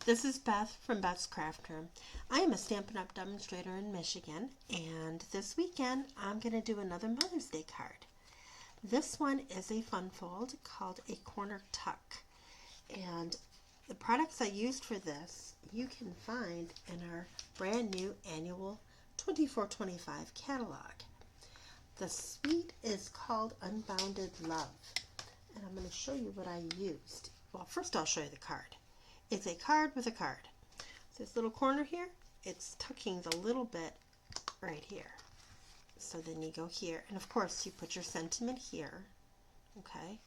This is Beth from Beth's Craft Room. I am a Stampin' Up! Demonstrator in Michigan, and this weekend I'm going to do another Mother's Day card. This one is a fun fold called a corner tuck, and the products I used for this you can find in our brand new annual 24-25 catalog. The suite is called Unbounded Love, and I'm going to show you what I used. Well, first I'll show you the card. It's a card with a card. This little corner here, it's tucking the little bit right here. So then you go here, and of course you put your sentiment here, okay?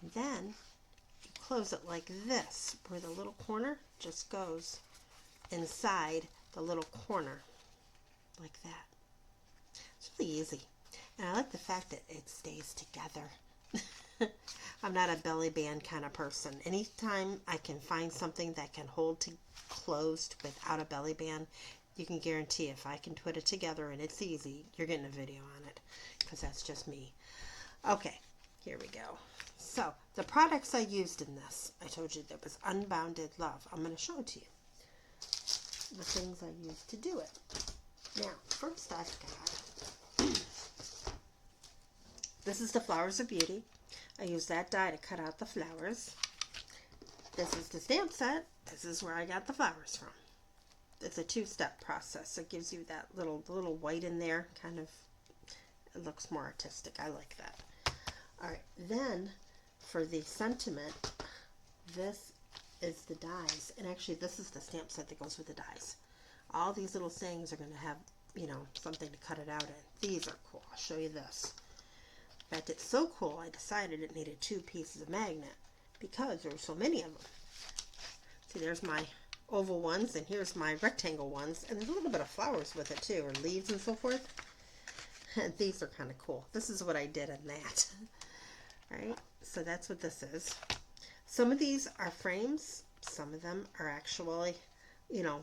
And then you close it like this, where the little corner just goes inside the little corner, like that. It's really easy. And I like the fact that it stays together. I'm not a belly band kind of person. Anytime I can find something that can hold closed without a belly band, you can guarantee if I can put it together and it's easy, you're getting a video on it, because that's just me. Okay, here we go. So the products I used in this, I told you that was Unbounded Love. I'm going to show it to you. The things I used to do it. Now, first I've got, this is the Flowers of Beauty. I used that die to cut out the flowers. This is the stamp set. This is where I got the flowers from. It's a two-step process. It gives you that little white in there. Kind of, it looks more artistic. I like that. All right, then for the sentiment, this is the dies. And actually, this is the stamp set that goes with the dies. All these little sayings are going to have, you know, something to cut it out in. These are cool. I'll show you this. In fact, it's so cool, I decided it needed 2 pieces of magnet because there were so many of them. See, there's my oval ones, and here's my rectangle ones, and there's a little bit of flowers with it too, or leaves and so forth. And these are kind of cool. This is what I did in that. Alright, so that's what this is. Some of these are frames. Some of them are actually, you know,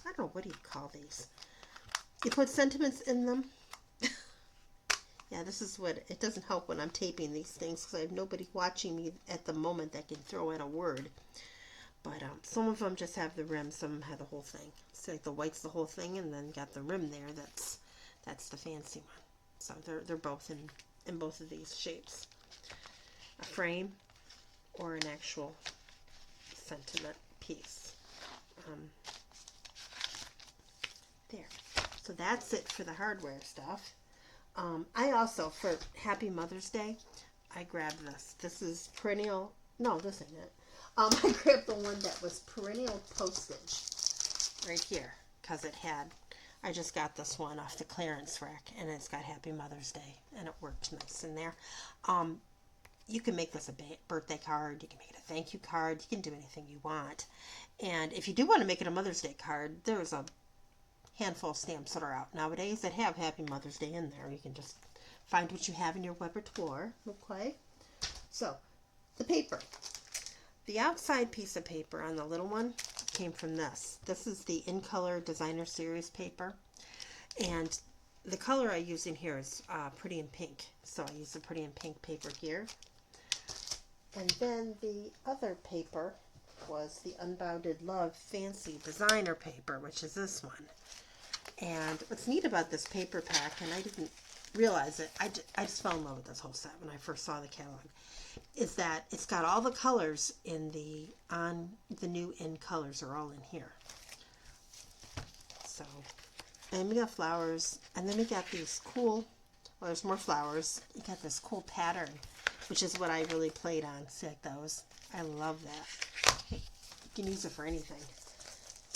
I don't know, what do you call these? You put sentiments in them. Yeah, this is what, it doesn't help when I'm taping these things because I have nobody watching me at the moment that can throw in a word. But some of them just have the rim, some have the whole thing. So like the white's the whole thing, and then got the rim there. That's the fancy one. So they're both in both of these shapes. A frame or an actual sentiment piece. There. So that's it for the hardware stuff. I also, for Happy Mother's Day, I grabbed this. This is perennial, no, this ain't it. I grabbed the one that was perennial postage right here, because it had, I just got this one off the clearance rack, and it's got Happy Mother's Day, and it works nice in there. You can make this a birthday card, you can make it a thank you card, you can do anything you want. And if you do want to make it a Mother's Day card, there's a handful of stamps that are out nowadays that have Happy Mother's Day in there. You can just find what you have in your repertoire. Okay, so the paper, the outside piece of paper on the little one came from this. This is the In Color Designer Series paper, and the color I use in here is Pretty in Pink, so I use the Pretty in Pink paper here. And then the other paper was the Unbounded Love Fancy Designer paper, which is this one. And what's neat about this paper pack, and I didn't realize it, I just fell in love with this whole set when I first saw the catalog, is that it's got all the colors in the new In Colors are all in here. So, and we got flowers, and then we got these cool, well, there's more flowers. You got this cool pattern, which is what I really played on. See, like those. I love that. You can use it for anything.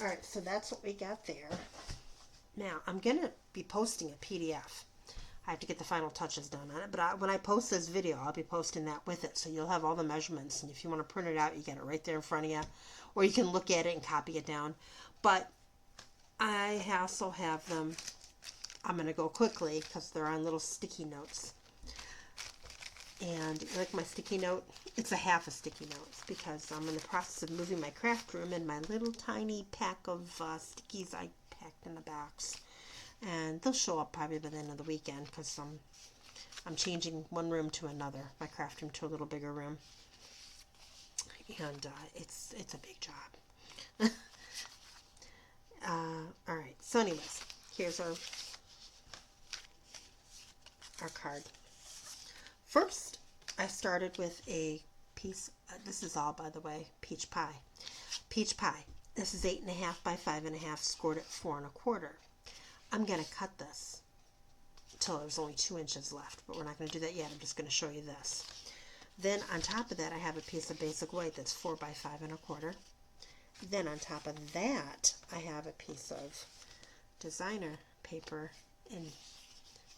All right, so that's what we got there. Now, I'm going to be posting a PDF. I have to get the final touches done on it, but when I post this video, I'll be posting that with it, so you'll have all the measurements, and if you want to print it out, you get it right there in front of you, or you can look at it and copy it down. But I also have them, I'm going to go quickly, because they're on little sticky notes. And like my sticky note, it's a half a sticky note, because I'm in the process of moving my craft room, and my little tiny pack of stickies I packed in the box, and they'll show up probably by the end of the weekend, because I'm changing one room to another, my craft room to a little bigger room. and it's a big job. All right, so anyways, here's our card. First, I started with a piece, this is all, by the way, peach pie. Peach pie. This is 8.5 by 5.5, scored at 4 1/4. I'm going to cut this until there's only 2 inches left, but we're not going to do that yet. I'm just going to show you this. Then on top of that, I have a piece of basic white that's 4 by 5 1/4. Then on top of that, I have a piece of designer paper in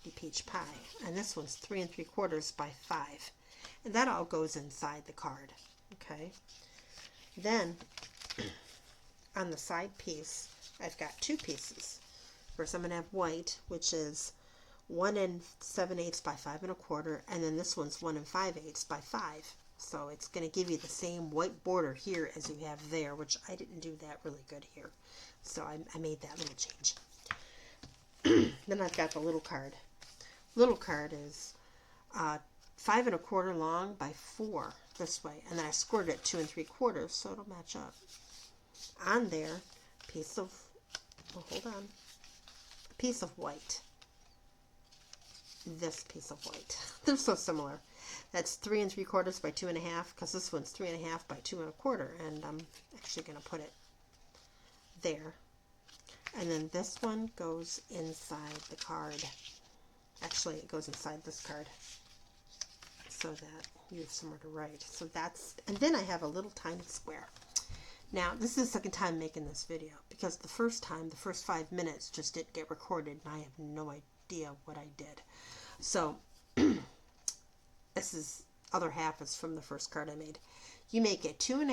the peach pie, and this one's 3 3/4 by 5, and that all goes inside the card. Okay. Then on the side piece, I've got 2 pieces. First, I'm going to have white, which is 1 7/8 by 5 1/4, and then this one's 1 5/8 by 5. So it's going to give you the same white border here as you have there, which I didn't do that really good here. So I made that little change. Then I've got the little card. Little card is 5 1/4 long by 4 this way, and then I scored it 2 3/4, so it'll match up. On there, piece of, oh, hold on, a piece of white. This piece of white. They're so similar. That's 3 3/4 by 2 1/2, because this one's 3 1/2 by 2 1/4, and I'm actually going to put it there. And then this one goes inside the card. Actually, it goes inside this card so that you have somewhere to write. So that's, and then I have a little tiny square. Now, this is the second time making this video, because the first time, the first 5 minutes just didn't get recorded, and I have no idea what I did. So, this is, other half is from the first card I made. You make a 2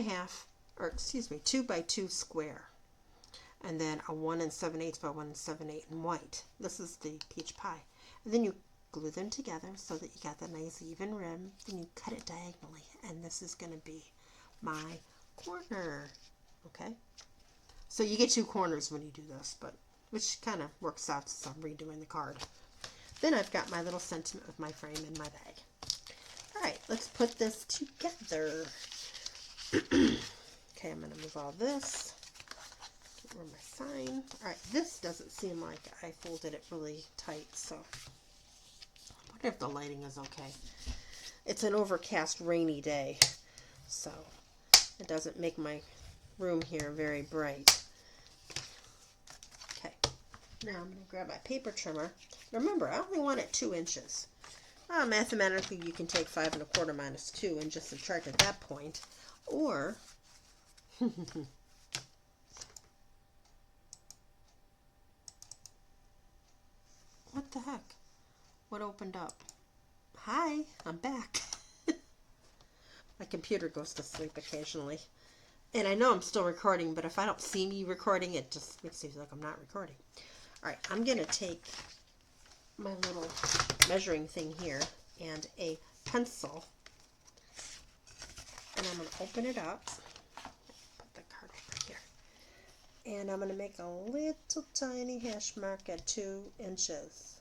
by 2 square, and then a 1 7/8 by 1 7/8 in white. This is the peach pie. And then you glue them together so that you got the nice even rim. Then you cut it diagonally, and this is going to be my corner. Okay? So you get 2 corners when you do this, but which kind of works out since I'm redoing the card. Then I've got my little sentiment with my frame in my bag. All right, let's put this together. Okay, I'm going to move all this. Get rid of my sign. All right, this doesn't seem like I folded it really tight, so I wonder if the lighting is okay. It's an overcast, rainy day, so it doesn't make my room here very bright. Okay, now I'm going to grab my paper trimmer. Remember, I only want it 2 inches. Mathematically, you can take 5 1/4 minus 2 and just subtract at that point. Or, what the heck? What opened up? Hi, I'm back. My computer goes to sleep occasionally. And I know I'm still recording, but if I don't see me recording, it just makes me feel like I'm not recording. All right, I'm going to take my little measuring thing here and a pencil, and I'm going to open it up. Put the card over here. And I'm going to make a little tiny hash mark at 2 inches.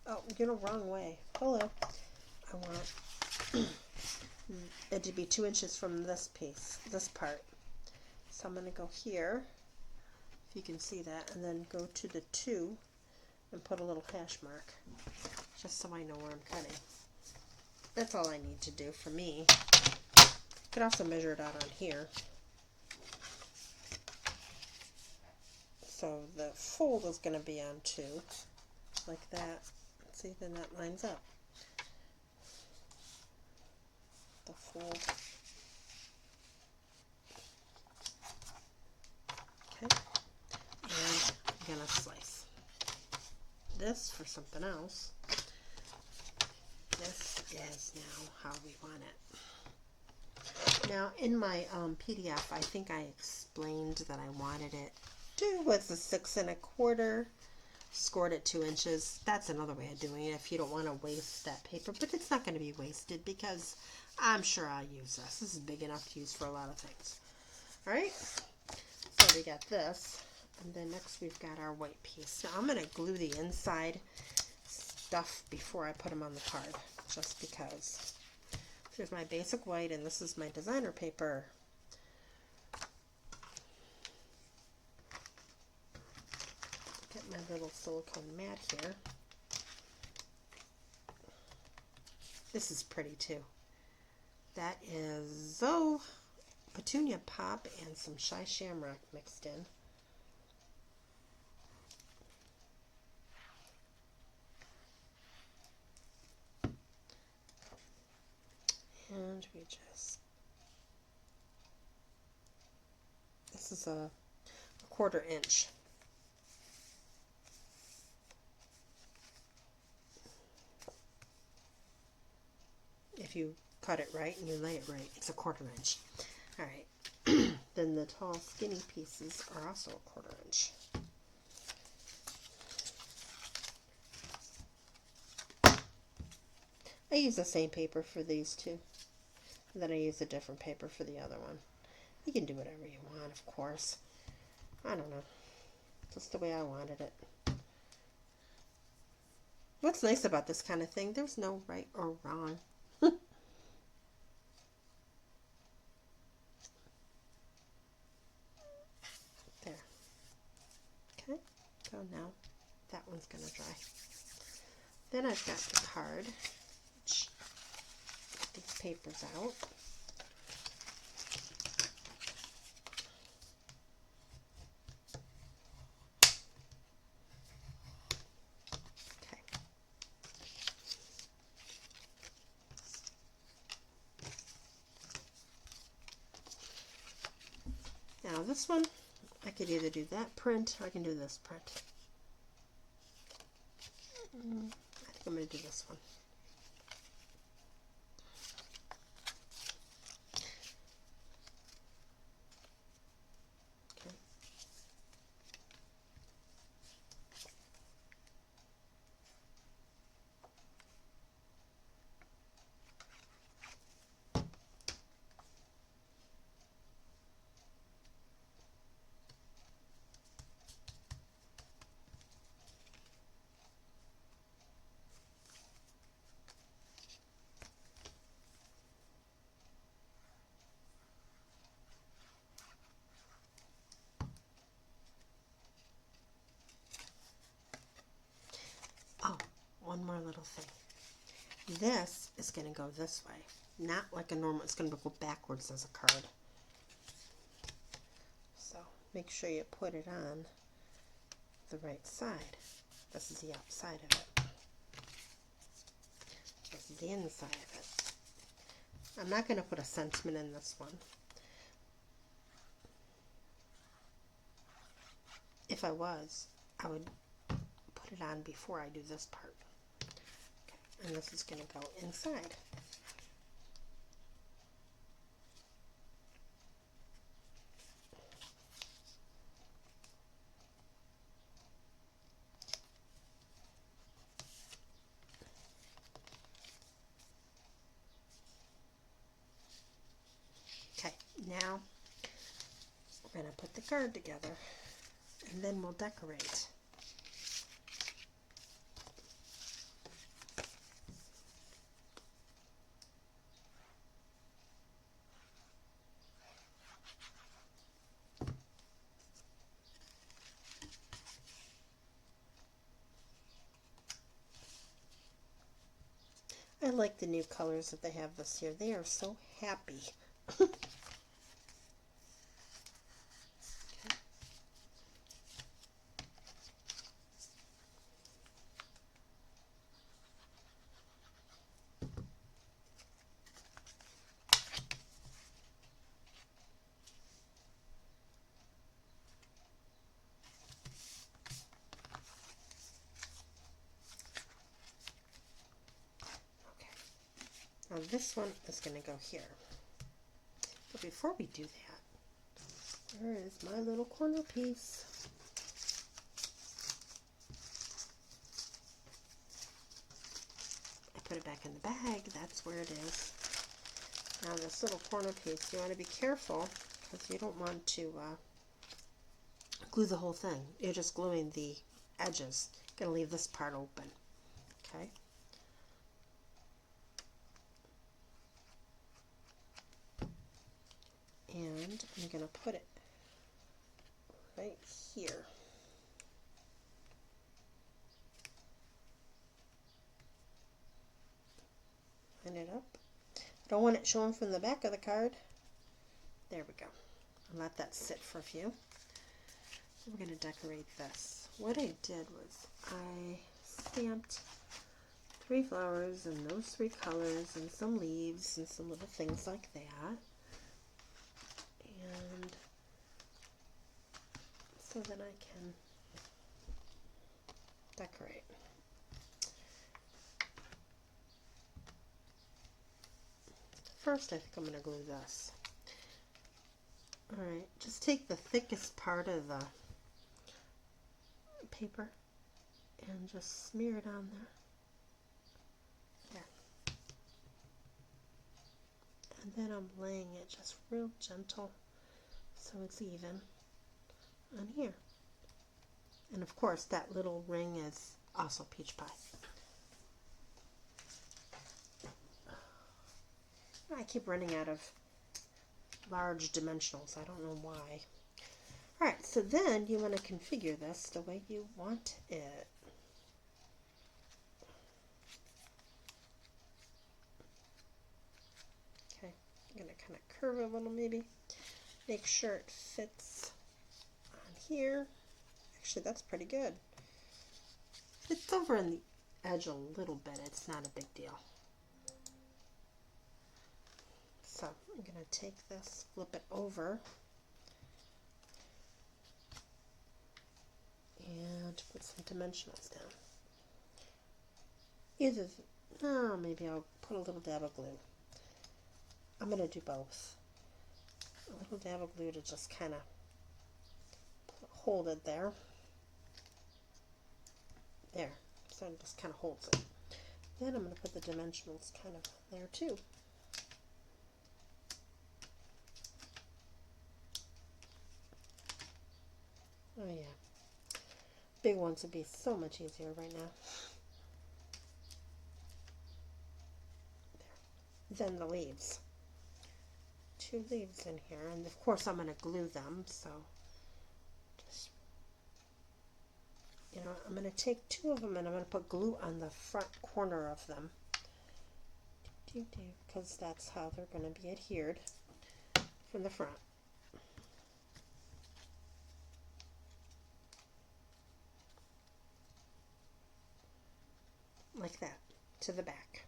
Oh, wrong way. Hello. I want it to be 2 inches from this piece, this part. So I'm going to go here, if you can see that, and then go to the 2 and put a little hash mark, just so I know where I'm cutting. That's all I need to do for me. You could also measure it out on here. So the fold is going to be on 2, like that. See, then that lines up. The fold. Okay. And I'm going to slice this for something else. This is now how we want it. Now in my PDF, I think I explained that I wanted it to with a 6 1/4, scored at 2 inches. That's another way of doing it if you don't want to waste that paper, but it's not going to be wasted because I'm sure I'll use this. This is big enough to use for a lot of things. All right, so we got this. And then next we've got our white piece. Now I'm going to glue the inside stuff before I put them on the card, just because Here's my basic white, and this is my designer paper. Get my little silicone mat here. This is pretty too. That is petunia pop and some shy shamrock mixed in. And we just, this is a 1/4 inch. If you cut it right and you lay it right, it's a 1/4 inch. All right. Then the tall skinny pieces are also a 1/4 inch. I use the same paper for these two. And then I use a different paper for the other one. You can do whatever you want, of course. I don't know. Just the way I wanted it. What's nice about this kind of thing, there's no right or wrong. There. Okay, so now that one's going to dry. Then I've got the card. Get these papers out. Okay. Now this one, I could either do that print or I can do this print. I think I'm going to do this one. Okay. Oh, one more little thing. This is going to go this way. Not like a normal, it's going to go backwards as a card. So make sure you put it on the right side. This is the outside of it. This is the inside of it. I'm not going to put a sentiment in this one. If I was, I would put it on before I do this part. Okay. And this is going to go inside. Okay, now we're going to put the card together and then we'll decorate. I like the new colors that they have this year. They are so happy. Now this one is going to go here. But before we do that, where is my little corner piece? I put it back in the bag. That's where it is. Now this little corner piece, you want to be careful because you don't want to glue the whole thing. You're just gluing the edges. Going to leave this part open. Okay. and I'm going to put it right here. Line it up. I don't want it showing from the back of the card. There we go. And let that sit for a few. We're going to decorate this. What I did was I stamped 3 flowers and those 3 colors and some leaves and some little things like that. And so then I can decorate. First, I think I'm going to glue this. Alright, just take the thickest part of the paper and just smear it on there. There. And then I'm laying it just real gentle so it's even on here. And of course, that little ring is also peach pie. I keep running out of large dimensionals. I don't know why. Alright, so then you want to configure this the way you want it. Okay, I'm going to kind of curve it a little maybe. Make sure it fits on here. Actually, that's pretty good. It's over in the edge a little bit. It's not a big deal. So I'm going to take this, flip it over, and put some dimensionals down. Either, no, maybe I'll put a little dab of glue. I'm going to do both. A little dab of glue to just kind of hold it there. There. So it just kind of holds it. Then I'm going to put the dimensionals kind of there too. Oh yeah. Big ones would be so much easier right now. There. Then the leaves. 2 leaves in here, and of course I'm going to glue them, so just, you know, I'm going to take 2 of them and I'm going to put glue on the front corner of them, because that's how they're going to be adhered from the front. Like that, to the back.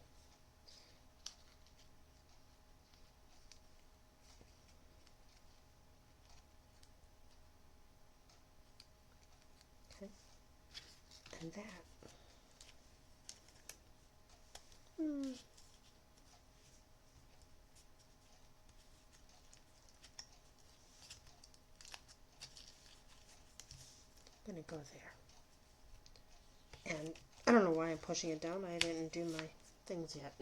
Okay. And that. I'm going to go there. And I don't know why I'm pushing it down. I didn't do my things yet.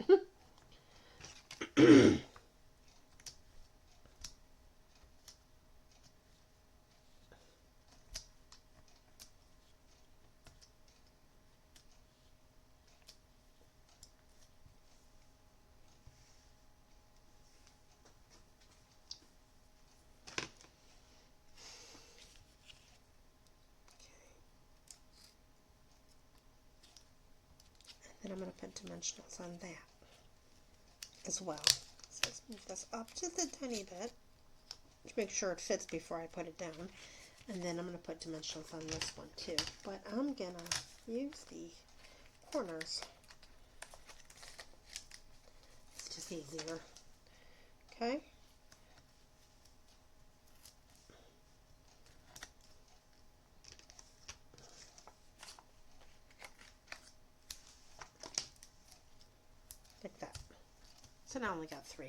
Then I'm going to put dimensionals on that as well. So let's move this up just a tiny bit to make sure it fits before I put it down. And then I'm going to put dimensionals on this one too. But I'm going to use the corners. It's just easier. Okay. Like that. So now I only got 3.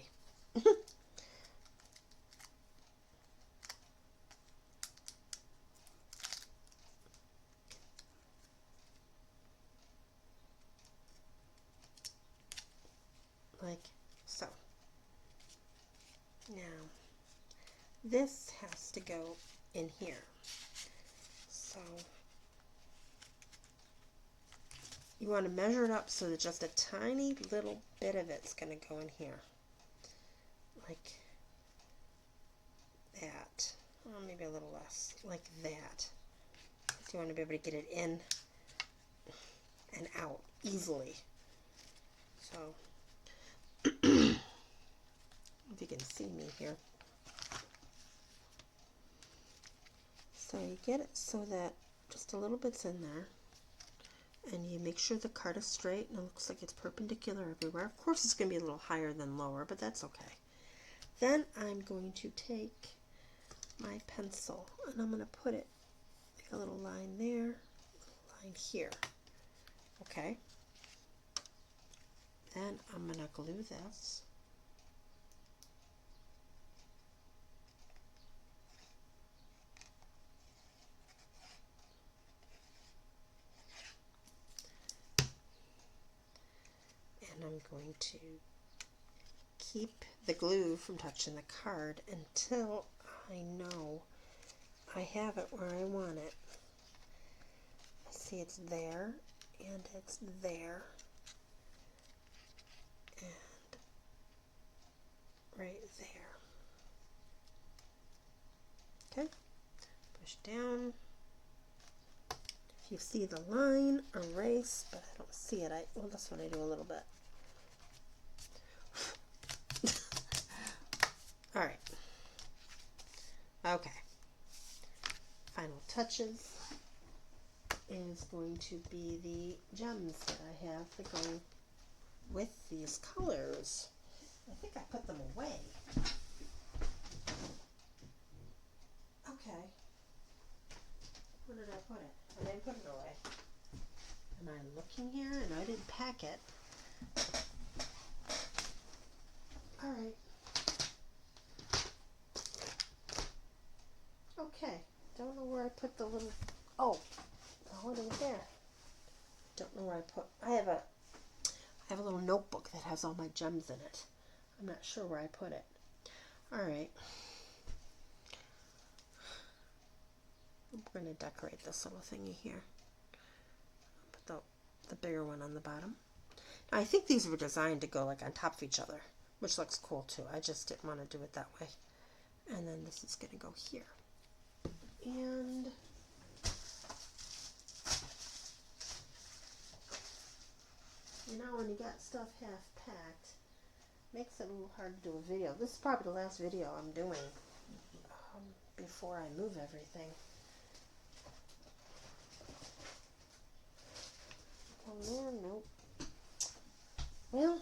Like so. Now, this has to go in here. So you want to measure it up so that just a tiny little bit of it's going to go in here. Like maybe a little less, like that. So you want to be able to get it in and out easily. So, if you can see me here. So you get it so that just a little bit's in there. And you make sure the card is straight and it looks like it's perpendicular everywhere. Of course it's going to be a little higher than lower, but that's okay. Then I'm going to take my pencil and I'm going to put it, make a little line there, a little line here. Okay. Then I'm going to glue this. And I'm going to keep the glue from touching the card until I know I have it where I want it. I see it's there and it's there and right there. Okay, push down. If you see the line, erase, but I don't see it. Well, this one I do a little bit. All right. Okay. Final touches is going to be the gems that I have to go with these colors. I think I put them away. Okay. Where did I put it? I didn't put it away. Am I looking here? And I didn't pack it. All right. Okay, don't know where I put the little, oh, it was there. Don't know where I put, I have a little notebook that has all my gems in it. I'm not sure where I put it. All right. I'm going to decorate this little thingy here. Put the bigger one on the bottom. Now, I think these were designed to go like on top of each other, which looks cool too. I just didn't want to do it that way. And then this is going to go here. And you know, when you got stuff half packed, makes it a little hard to do a video. This is probably the last video I'm doing before I move everything. Oh man, nope. Well,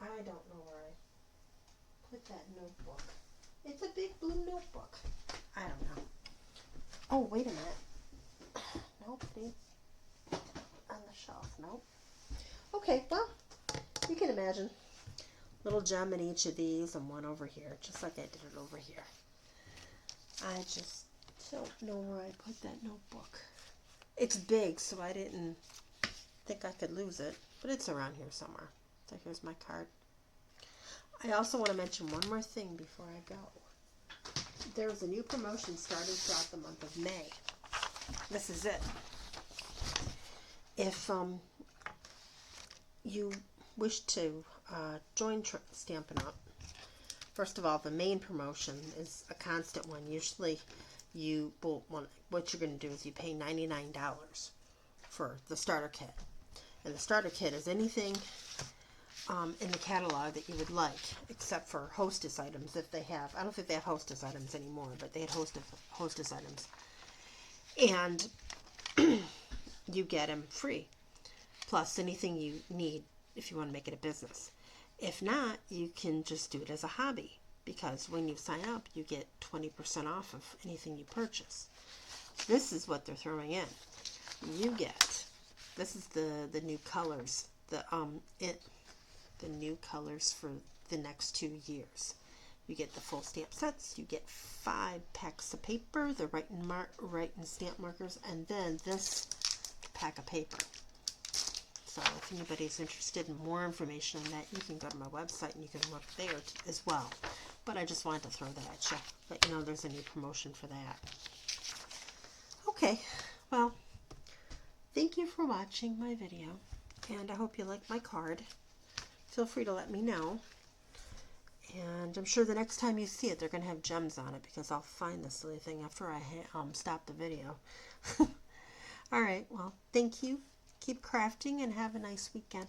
I don't know where I put that notebook. It's a big blue notebook. I don't know. Oh, wait a minute. Nope, see? On the shelf, nope. Okay, well, you can imagine. Little gem in each of these and one over here, just like I did it over here. I just don't know where I put that notebook. It's big, so I didn't think I could lose it, but it's around here somewhere. So here's my card. I also want to mention one more thing before I go. There's a new promotion starting throughout the month of May. This is it. If you wish to join Stampin' Up, first of all, the main promotion is a constant one. Usually what you're going to do is you pay $99 for the starter kit. And the starter kit is anything in the catalog that you would like, except for hostess items if they have. I don't think they have hostess items anymore, but they had hostess items. And you get them free, plus anything you need if you want to make it a business. If not, you can just do it as a hobby, because when you sign up, you get 20% off of anything you purchase. This is what they're throwing in. You get, this is the new colors, the new colors for the next 2 years. You get the full stamp sets, you get 5 packs of paper, the write and stamp markers, and then this pack of paper. So if anybody's interested in more information on that, you can go to my website and you can look there as well. But I just wanted to throw that at you, let you know there's a new promotion for that. Okay, well, thank you for watching my video, And I hope you like my card. Feel free to let me know. And I'm sure the next time you see it, they're going to have gems on it because I'll find this silly thing after I stop the video. All right, well, thank you. Keep crafting and have a nice weekend.